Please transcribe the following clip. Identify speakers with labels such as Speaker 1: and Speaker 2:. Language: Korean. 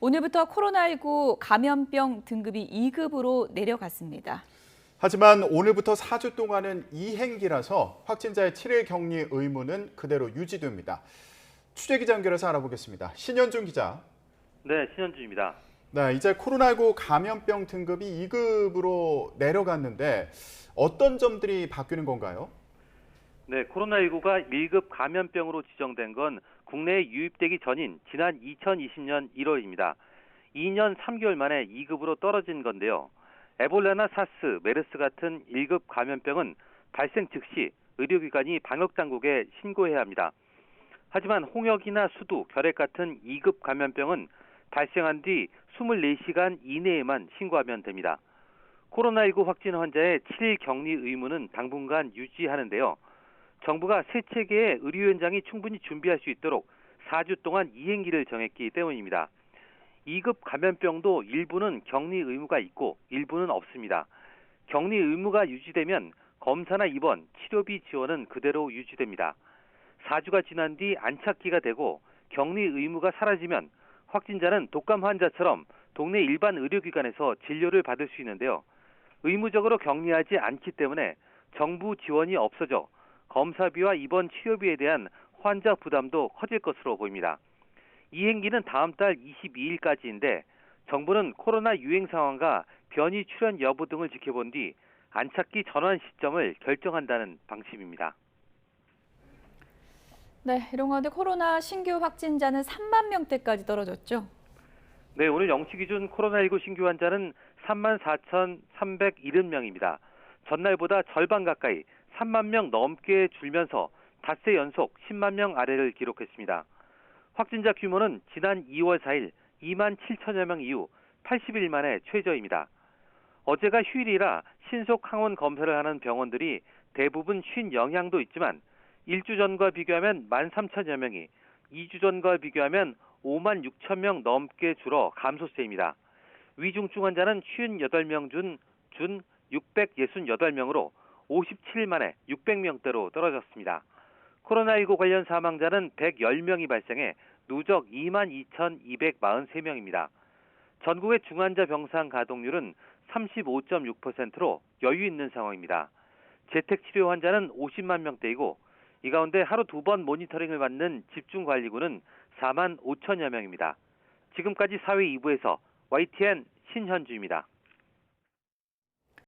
Speaker 1: 오늘부터 코로나19 감염병 등급이 2급으로 내려갔습니다.
Speaker 2: 하지만 오늘부터 4주 동안은 2행기라서 확진자의 7일 격리 의무는 그대로 유지됩니다. 취재기자 연결해서 알아보겠습니다. 신현준 기자.
Speaker 3: 네, 신현준입니다.
Speaker 2: 네, 이제 코로나19 감염병 등급이 2급으로 내려갔는데 어떤 점들이 바뀌는 건가요?
Speaker 3: 네, 코로나19가 1급 감염병으로 지정된 건 국내에 유입되기 전인 지난 2020년 1월입니다. 2년 3개월 만에 2급으로 떨어진 건데요. 에볼라나 사스, 메르스 같은 1급 감염병은 발생 즉시 의료기관이 방역당국에 신고해야 합니다. 하지만 홍역이나 수두, 결핵 같은 2급 감염병은 발생한 뒤 24시간 이내에만 신고하면 됩니다. 코로나19 확진 환자의 7일 격리 의무는 당분간 유지하는데요. 정부가 새 체계의 의료 현장이 충분히 준비할 수 있도록 4주 동안 2행기를 정했기 때문입니다. 2급 감염병도 일부는 격리 의무가 있고 일부는 없습니다. 격리 의무가 유지되면 검사나 입원, 치료비 지원은 그대로 유지됩니다. 4주가 지난 뒤 안착기가 되고 격리 의무가 사라지면 확진자는 독감 환자처럼 동네 일반 의료기관에서 진료를 받을 수 있는데요. 의무적으로 격리하지 않기 때문에 정부 지원이 없어져 검사비와 입원 치료비에 대한 환자 부담도 커질 것으로 보입니다. 이 행기는 다음 달 22일까지인데 정부는 코로나 유행 상황과 변이 출현 여부 등을 지켜본 뒤 안착기 전환 시점을 결정한다는 방침입니다.
Speaker 1: 네, 이런 가운데 코로나 신규 확진자는 3만 명대까지 떨어졌죠.
Speaker 3: 네, 오늘 0시 기준 코로나19 신규 환자는 34,370명입니다. 전날보다 절반 가까이 3만 명 넘게 줄면서 닷새 연속 10만 명 아래를 기록했습니다. 확진자 규모는 지난 2월 4일 2만 7천여 명 이후 80일 만에 최저입니다. 어제가 휴일이라 신속 항원 검사를 하는 병원들이 대부분 쉰 영향도 있지만 1주 전과 비교하면 13,000여 명이, 2주 전과 비교하면 5만 6천 명 넘게 줄어 감소세입니다. 위중증 환자는 58명 준 668명으로 57일 만에 600명대로 떨어졌습니다. 코로나19 관련 사망자는 110명이 발생해 누적 22,243명입니다. 전국의 중환자 병상 가동률은 35.6%로 여유 있는 상황입니다. 재택치료 환자는 50만 명대이고 이 가운데 하루 2번 모니터링을 받는 집중관리군은 4만 5천여 명입니다. 지금까지 사회 2부에서 YTN 신현주입니다.